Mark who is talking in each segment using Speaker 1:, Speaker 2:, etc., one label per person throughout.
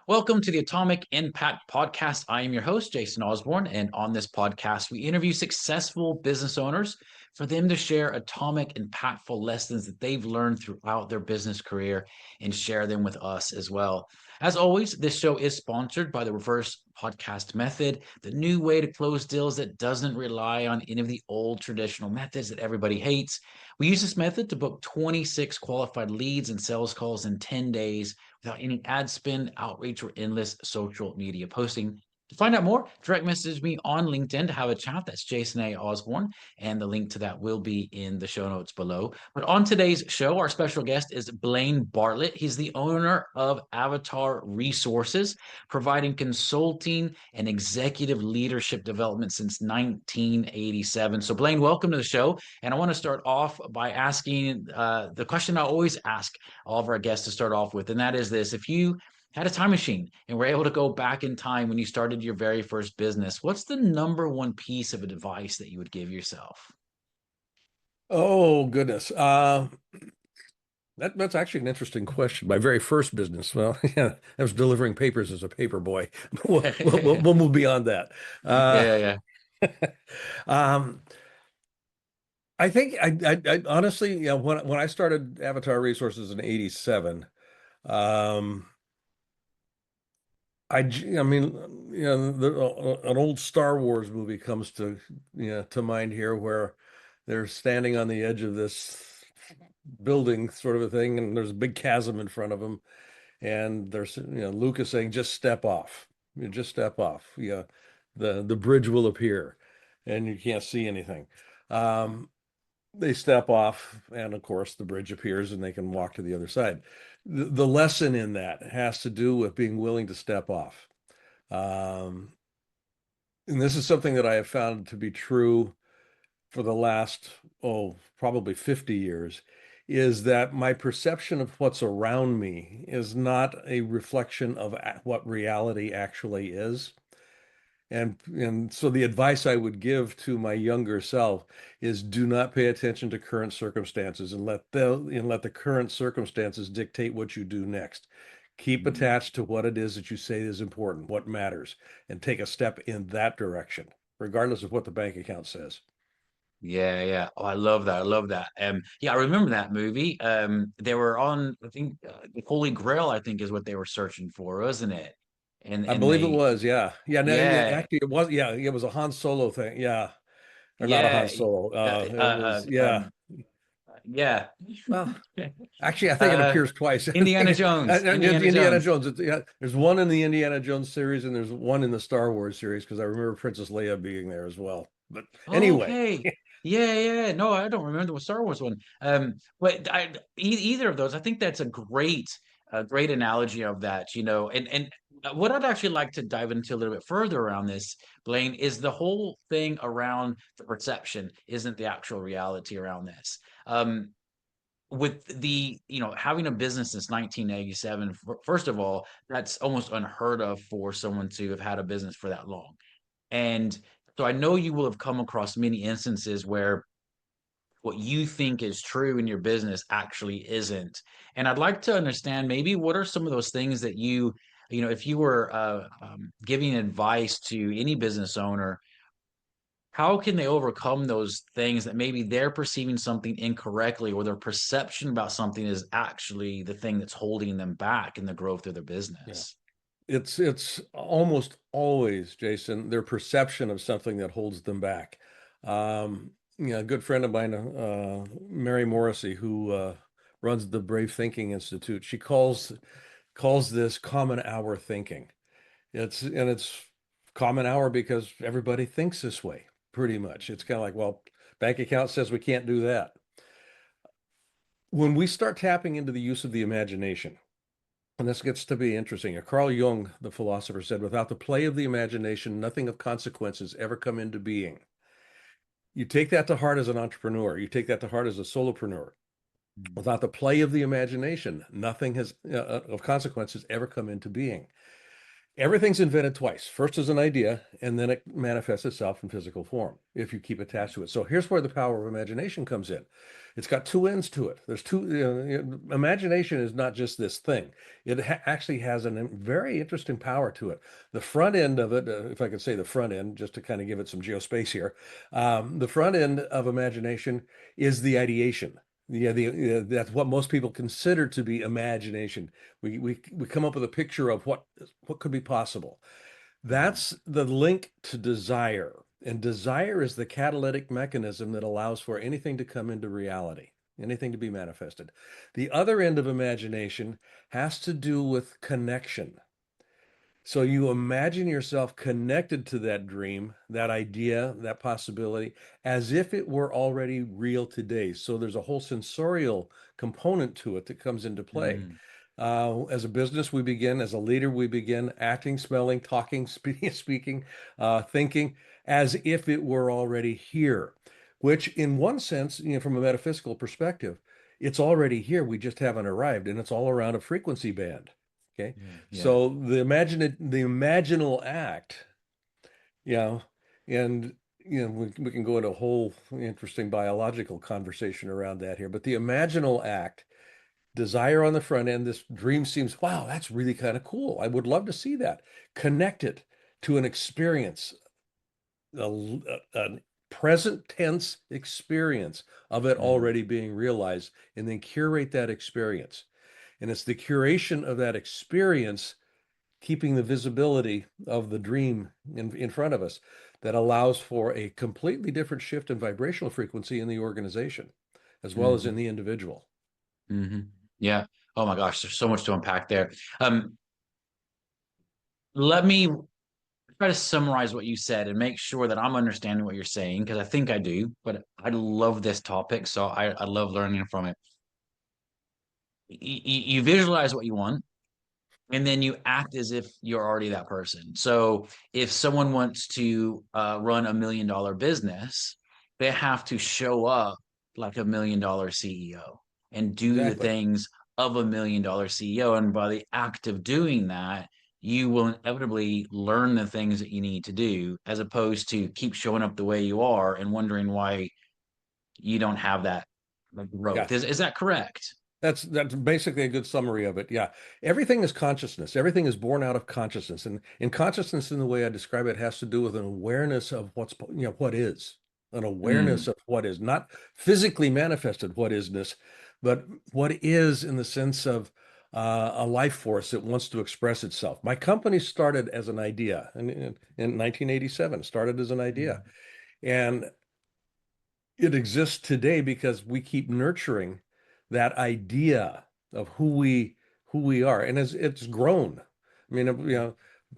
Speaker 1: Welcome to the Atomic Impact Podcast. I am your host, Jason Osborn, and on this podcast, we interview successful business owners for them to share atomic, impactful lessons that they've learned throughout their business career and share them with us as well. As always, this show is sponsored by the reverse podcast method, the new way to close deals that doesn't rely on any of the old traditional methods that everybody hates. We use this method to book 26 qualified leads and sales calls in 10 days without any ad spend, outreach, or endless social media posting. To find out more, direct message me on LinkedIn to have a chat. That's Jason A. Osborn, and the link to that will be in the show notes below. But on today's show, our special guest is Blaine Bartlett. He's the owner of Avatar Resources, providing consulting and executive leadership development since 1987. So, Blaine, welcome to the show. And I want to start off by asking the question I always ask all of our guests to start off with, and that is this: if you had a time machine and were able to go back in time when you started your very first business, what's the number one piece of advice that you would give yourself?
Speaker 2: Oh goodness. That's actually an interesting question. My very first business, well, yeah, I was delivering papers as a paper boy. We'll move beyond that. Uh,
Speaker 1: Yeah, yeah.
Speaker 2: um, I think I honestly, when I started Avatar Resources in '87, um, I mean, an old Star Wars movie comes to mind here, where they're standing on the edge of this building, sort of a thing, and there's a big chasm in front of them, and there's Lucas saying, "Just step off, just step off. Yeah, the bridge will appear, and you can't see anything." Um, they step off, and of course, the bridge appears, and they can walk to the other side. The lesson in that has to do with being willing to step off. Um, and this is something that I have found to be true for the last, probably 50 years, is that my perception of what's around me is not a reflection of what reality actually is. And so the advice I would give to my younger self is, do not pay attention to current circumstances, and let the current circumstances dictate what you do next. Keep attached to what it is that you say is important, what matters, and take a step in that direction, regardless of what the bank account says.
Speaker 1: Yeah, yeah. Oh, I love that. I love that. Yeah, I remember that movie. They were on, I think, the Holy Grail, I think, is what they were searching for, wasn't it? And
Speaker 2: I
Speaker 1: and
Speaker 2: believe it
Speaker 1: they,
Speaker 2: was, yeah. Yeah, no, yeah,
Speaker 1: yeah,
Speaker 2: actually it was, yeah, it was a Han Solo thing. Yeah. Or not a Han
Speaker 1: yeah,
Speaker 2: Solo. It was,
Speaker 1: yeah.
Speaker 2: well, actually, I think it
Speaker 1: uh,
Speaker 2: appears twice. I think
Speaker 1: Indiana
Speaker 2: it's
Speaker 1: Jones. Indiana
Speaker 2: Indiana
Speaker 1: Jones.
Speaker 2: Jones. Yeah, there's one in the Indiana Jones series, and there's one in the Star Wars series, because I remember Princess Leia being there as well. But anyway,
Speaker 1: Okay. Yeah, yeah. No, I don't remember the Star Wars one. But either of those, I think that's a great analogy of that, and what I'd actually like to dive into a little bit further around this, Blaine, is the whole thing around the perception isn't the actual reality around this. With having a business since 1987, first of all, that's almost unheard of for someone to have had a business for that long. And so I know you will have come across many instances where what you think is true in your business actually isn't. And I'd like to understand, maybe what are some of those things that if you were giving advice to any business owner, how can they overcome those things that maybe they're perceiving something incorrectly, or their perception about something is actually the thing that's holding them back in the growth of their
Speaker 2: yeah,
Speaker 1: business?
Speaker 2: it's almost always, Jason, their perception of something that holds them back. A good friend of mine, Mary Morrissey, who runs the Brave Thinking Institute, she calls this common hour thinking. It's common hour because everybody thinks this way, pretty much. It's kind of like, well, bank account says we can't do that. When we start tapping into the use of the imagination, and this gets to be interesting. Carl Jung, the philosopher, said, without the play of the imagination, nothing of consequences ever come into being. You take that to heart as an entrepreneur, you take that to heart as a solopreneur. Without the play of the imagination, nothing has of consequences ever come into being. Everything's invented twice. First as an idea, and then it manifests itself in physical form if you keep attached to it. So here's where the power of imagination comes in. It's got two ends to it. There's two, imagination is not just this thing. It actually has a very interesting power to it. The front end of it, if I could say the front end, just to kind of give it some geospace here, the front end of imagination is the ideation. Yeah, that's what most people consider to be imagination. We come up with a picture of what could be possible.
Speaker 1: Mhm.
Speaker 2: That's the link to desire. And desire is the catalytic mechanism that allows for anything to come into reality, anything to be manifested. The other end of imagination has to do with connection. So you imagine yourself connected to that dream, that idea, that possibility, as if it were already real today. So there's a whole sensorial component to it that comes into play.
Speaker 1: Mm.
Speaker 2: As a business, we begin, as a leader, we begin acting, smelling, talking, speaking, thinking as if it were already here, which in one sense, from a metaphysical perspective, it's already here. We just haven't arrived, and it's all around a frequency band. Okay.
Speaker 1: Yeah. Yeah.
Speaker 2: So the imaginal act, you know, and we can go into a whole interesting biological conversation around that here, but the imaginal act, desire on the front end, this dream seems, wow, that's really kind of cool. I would love to see that. Connect it to an experience, a present tense experience of it
Speaker 1: Mm.
Speaker 2: already being realized, and then curate that experience. And it's the curation of that experience, keeping the visibility of the dream in front of us, that allows for a completely different shift in vibrational frequency in the organization, as well as in
Speaker 1: Hmm.
Speaker 2: the individual.
Speaker 1: Hmm. Yeah. Oh my gosh, there's so much to unpack there. Let me try to summarize what you said and make sure that I'm understanding what you're saying, because I think I do, but I love this topic, so I love learning from it. You visualize what you want, and then you act as if you're already that person. So if someone wants to run $1 million business, they have to show up like $1 million CEO and do the
Speaker 2: Exactly.
Speaker 1: things of $1 million CEO. And by the act of doing that, you will inevitably learn the things that you need to do, as opposed to keep showing up the way you are and wondering why you don't have that like,
Speaker 2: Yeah.
Speaker 1: growth. Is that correct?
Speaker 2: That's basically a good summary of it. Yeah. Everything is consciousness. Everything is born out of consciousness. And in consciousness, in the way I describe it, has to do with an awareness of what is, an awareness
Speaker 1: Mm,
Speaker 2: of what is, not physically manifested what isness, but what is in the sense of a life force that wants to express itself. My company started as an idea in 1987, started as an idea.
Speaker 1: mm,
Speaker 2: And it exists today because we keep nurturing that idea of who we are, and as it's grown. I mean,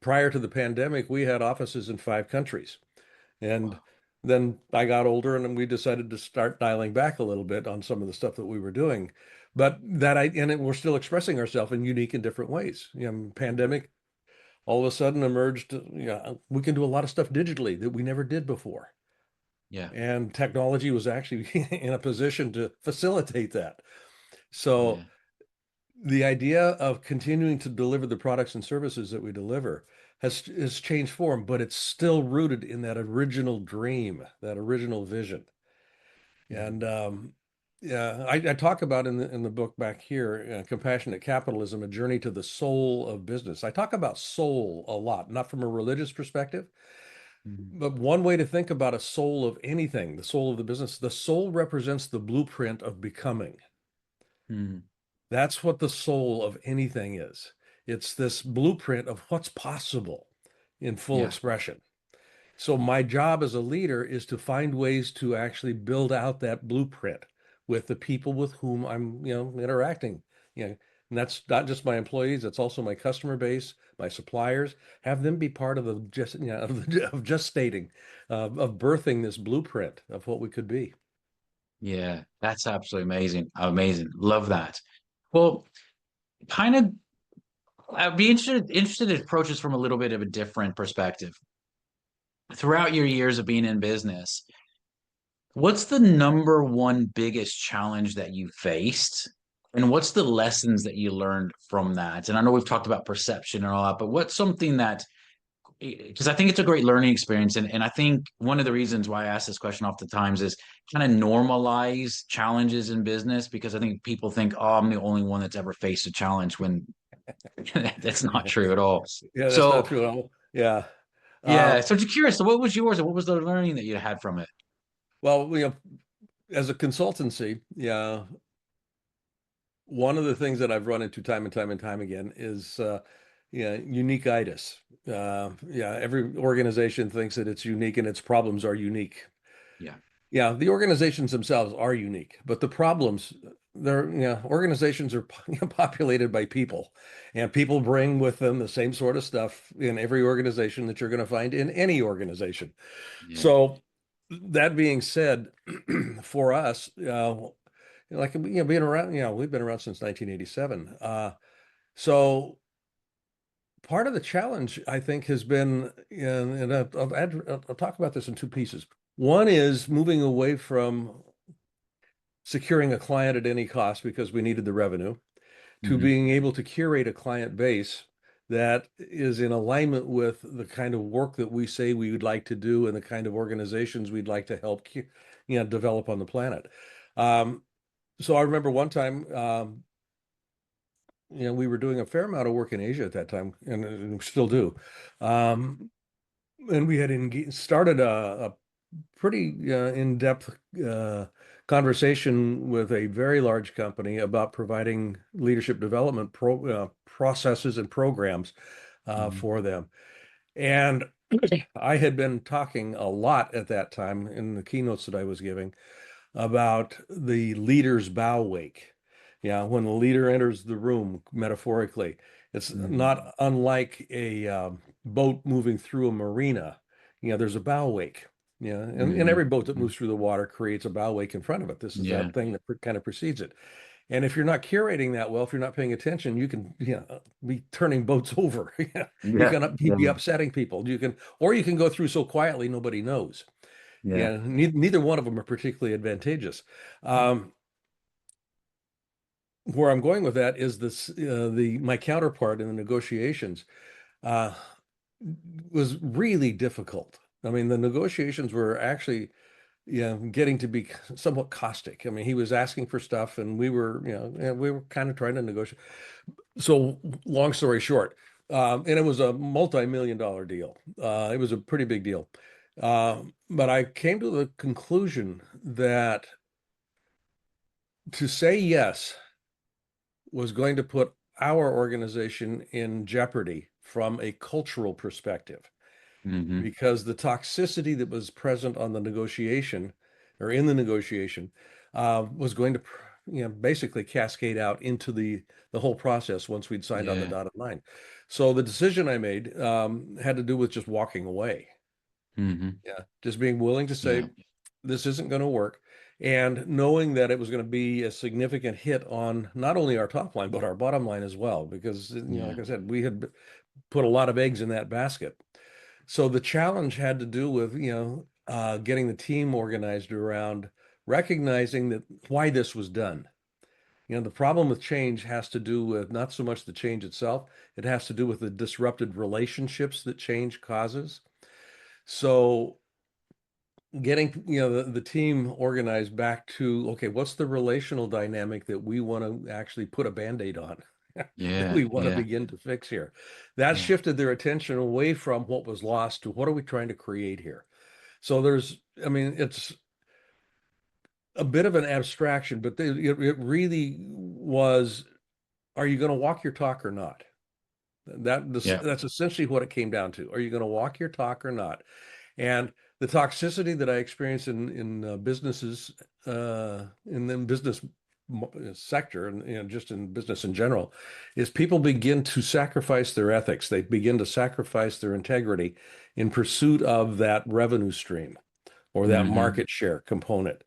Speaker 2: prior to the pandemic, we had offices in 5 countries, and
Speaker 1: wow.
Speaker 2: then I got older, and then we decided to start dialing back a little bit on some of the stuff that we were doing. But we're still expressing ourselves in unique and different ways. Pandemic all of a sudden emerged. We can do a lot of stuff digitally that we never did before.
Speaker 1: Yeah.
Speaker 2: And technology was actually in a position to facilitate that. So
Speaker 1: Yeah.
Speaker 2: the idea of continuing to deliver the products and services that we deliver has changed form, but it's still rooted in that original dream, that original vision.
Speaker 1: Mm,
Speaker 2: And yeah, I talk about in the book back here, Compassionate Capitalism: A Journey to the Soul of Business. I talk about soul a lot, not from a religious perspective,
Speaker 1: mm,
Speaker 2: but one way to think about a soul of anything, the soul of the business, the soul represents the blueprint of becoming.
Speaker 1: mm.
Speaker 2: That's what the soul of anything is. It's this blueprint of what's possible in full
Speaker 1: Yeah.
Speaker 2: expression. So my job as a leader is to find ways to actually build out that blueprint with the people with whom I'm, interacting. And that's not just my employees, it's also my customer base, my suppliers. Have them be part of the just, of just stating, of birthing this blueprint of what we could be.
Speaker 1: Yeah, that's absolutely amazing. Amazing. Love that. Well, kind of, I'd be interested to approach this from a little bit of a different perspective. Throughout your years of being in business, what's the number one biggest challenge that you faced? And what's the lessons that you learned from that? And I know we've talked about perception and all that, but what's something that, because I think it's a great learning experience. And I think one of the reasons why I ask this question oftentimes is kind of normalize challenges in business, because I think people think, oh, I'm the only one that's ever faced a challenge, when that's not true at all.
Speaker 2: Yeah, that's not
Speaker 1: So,
Speaker 2: true at all. Yeah.
Speaker 1: yeah.
Speaker 2: Um,
Speaker 1: So, just curious. So, what was yours? And what was the learning that you had from it?
Speaker 2: well, as a consultancy, yeah, one of the things that I've run into time and time and time again is yeah, uniqueitis. Yeah, every organization thinks that it's unique and its problems are unique.
Speaker 1: Yeah.
Speaker 2: Yeah, the organizations themselves are unique, but the problems, organizations are populated by people, and people bring with them the same sort of stuff in every organization that you're going to find in any organization.
Speaker 1: Yeah.
Speaker 2: So that being said, for us, like being around, we've been around since 1987. So part of the challenge, I think, has been, and I'll talk about this in two pieces. One is moving away from securing a client at any cost because we needed the revenue, to
Speaker 1: Hmm.
Speaker 2: being able to curate a client base that is in alignment with the kind of work that we say we would like to do and the kind of organizations we'd like to help, develop on the planet. Um, so I remember one time, we were doing a fair amount of work in Asia at that time, and we still do. Um, and we had started a pretty in-depth conversation with a very large company about providing leadership development processes and programs
Speaker 1: Hmm.
Speaker 2: for them. And I had been talking a lot at that time in the keynotes that I was giving about the leader's bow wake. Yeah, when the leader enters the room, metaphorically, it's
Speaker 1: Hmm.
Speaker 2: not unlike a boat moving through a marina. There's a bow wake. Yeah, and
Speaker 1: Hmm.
Speaker 2: every boat that moves through the water creates a bow wake in front of it. This is
Speaker 1: Yeah.
Speaker 2: that thing that kind of precedes it. And if you're not curating that well, if you're not paying attention, you can, be turning boats over. Yeah, you
Speaker 1: Yeah.
Speaker 2: can be
Speaker 1: Yeah.
Speaker 2: upsetting people. Or you can go through so quietly nobody knows.
Speaker 1: Yeah.
Speaker 2: Yeah, neither one of them are particularly advantageous. Um, where I'm going with that is the my counterpart in the negotiations uh, was really difficult. I mean, the negotiations were actually, getting to be somewhat caustic. I mean, he was asking for stuff, and we were kind of trying to negotiate. So, long story short, and it was a multi-million dollar deal. It was a pretty big deal. But I came to the conclusion that to say yes was going to put our organization in jeopardy from a cultural perspective,
Speaker 1: Hmm.
Speaker 2: because the toxicity that was present on the negotiation or in the negotiation was going to basically cascade out into the whole process once we'd signed on the
Speaker 1: Yeah.
Speaker 2: dotted line. So the decision I made had to do with just walking away.
Speaker 1: Hmm.
Speaker 2: Yeah, just being willing to
Speaker 1: Yeah.
Speaker 2: say this isn't going to work, and knowing that it was going to be a significant hit on not only our top line but our bottom line as well, because
Speaker 1: Yeah.
Speaker 2: like I said, we had put a lot of eggs in that basket. So the challenge had to do with getting the team organized around recognizing that why this was done. The problem with change has to do with not so much the change itself, it has to do with the disrupted relationships that change causes. So getting the team organized back to, okay, what's the relational dynamic that we want to actually put a band-aid on, that
Speaker 1: Yeah.
Speaker 2: we want to
Speaker 1: Yeah.
Speaker 2: begin to fix here. That
Speaker 1: Yeah.
Speaker 2: shifted their attention away from what was lost to what are we trying to create here. So I mean, it's a bit of an abstraction, but it really was, are you going to walk your talk or not?
Speaker 1: Yeah.
Speaker 2: That's essentially what it came down to. Are you going to walk your talk or not? And the toxicity that I experience in businesses, in the business sector, and just in business in general, is people begin to sacrifice their ethics. They begin to sacrifice their integrity in pursuit of that revenue stream or that
Speaker 1: Hmm.
Speaker 2: market share component.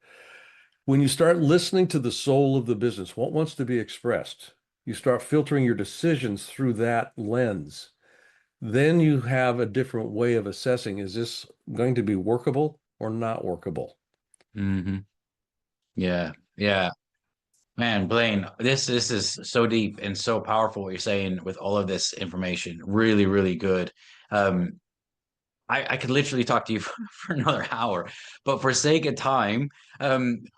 Speaker 2: When you start listening to the soul of the business, what wants to be expressed, you start filtering your decisions through that lens. Then you have a different way of assessing, is this going to be workable or not workable?
Speaker 1: Hmm. Yeah. Yeah. Man, Blaine, this is so deep and so powerful what you're saying with all of this information. Really, really good. Um, I could literally talk to you for another hour, but for sake of time,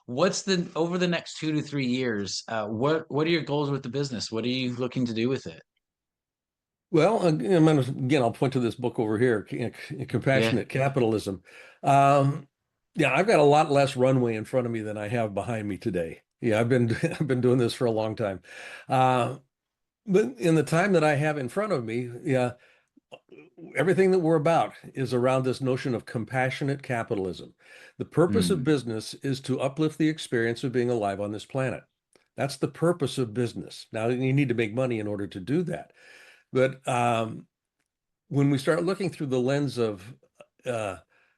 Speaker 1: what's the over the next 2 to 3 years? What are your goals with the business? What are you looking to do with it?
Speaker 2: Well, again, I'll point to this book over here,
Speaker 1: Yeah,
Speaker 2: Compassionate Capitalism. Um, yeah, I've got a lot less runway in front of me than I have behind me today. Yeah, I've been I've been doing this for a long time. Uh, but in the time that I have in front of me, yeah, everything that we're about is around this notion of compassionate capitalism. The purpose of
Speaker 1: mm,
Speaker 2: business is to uplift the experience of being alive on this planet. That's the purpose of business. Now, you need to make money in order to do that. But when we start looking through the lens of uh,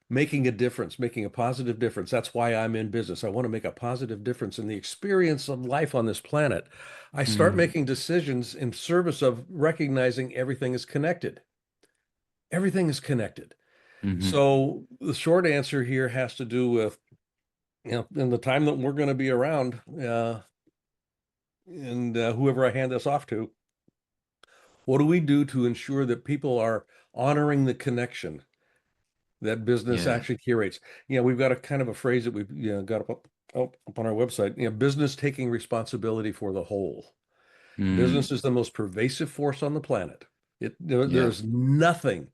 Speaker 2: making a difference, making a positive difference, that's why I'm in business. I want to make a positive difference in the experience of life on this planet. I start
Speaker 1: mm,
Speaker 2: making decisions in service of recognizing everything is connected. Everything is connected.
Speaker 1: hmm.
Speaker 2: So the short answer here has to do with, in the time that we're going to be around, and whoever I hand this off to, what do we do to ensure that people are honoring the connection that business
Speaker 1: Yeah.
Speaker 2: actually curates? We've got a kind of a phrase that we've got up on our website. Business taking responsibility for the whole.
Speaker 1: Mm,
Speaker 2: Business is the most pervasive force on the planet.
Speaker 1: yeah.
Speaker 2: There's nothing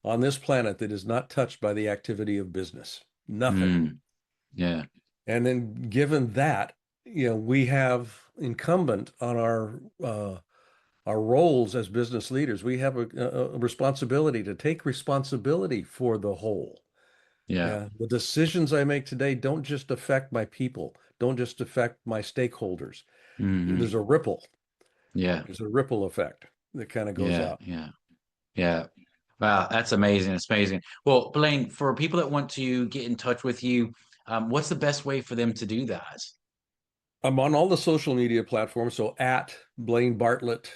Speaker 2: on this planet that is not touched by the activity of business. Nothing.
Speaker 1: Mm, yeah.
Speaker 2: And then given that, we have incumbent on our roles as business leaders. We have a responsibility to take responsibility for the whole.
Speaker 1: Yeah.
Speaker 2: Yeah, the decisions I make today don't just affect my people, don't just affect my stakeholders.
Speaker 1: Hmm.
Speaker 2: There's a ripple.
Speaker 1: Yeah.
Speaker 2: There's a ripple effect that kind of goes
Speaker 1: Yeah.
Speaker 2: out.
Speaker 1: Yeah. Yeah. Wow, that's amazing. It's amazing. Well, Blaine, for people that want to get in touch with you, what's the best way for them to do that?
Speaker 2: I'm on all the social media platforms, so at Blaine Bartlett.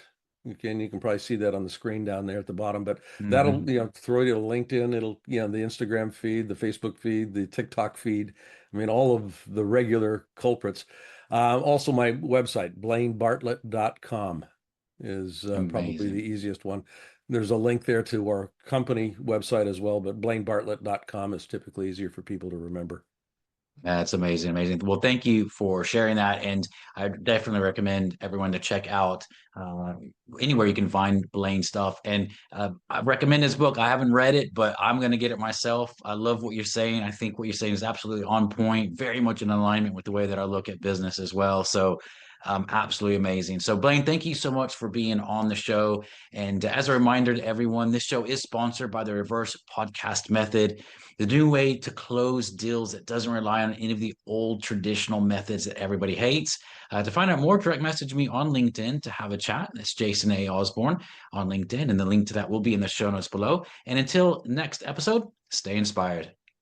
Speaker 2: You can probably see that on the screen down there at the bottom, but that'll,
Speaker 1: Hmm.
Speaker 2: throw you to LinkedIn. It'll, the Instagram feed, the Facebook feed, the TikTok feed. I mean, all of the regular culprits. Also, my website, blainebartlett.com, is probably the
Speaker 1: Amazing.
Speaker 2: easiest one. There's a link there to our company website as well, but blainebartlett.com is typically easier for people to remember.
Speaker 1: That's amazing, amazing. Well, thank you for sharing that, and I definitely recommend everyone to check out uh, anywhere you can find Blaine stuff. And I recommend his book. I haven't read it, but I'm going to get it myself. I love what you're saying. I think what you're saying is absolutely on point, very much in alignment with the way that I look at business as well. So, absolutely amazing. So, Blaine, thank you so much for being on the show. And as a reminder to everyone, this show is sponsored by the Reverse Podcast Method, the new way to close deals that doesn't rely on any of the old traditional methods that everybody hates. To find out more, direct message me on LinkedIn to have a chat. That's Jason A. Osborn on LinkedIn, and the link to that will be in the show notes below. And until next episode, stay inspired.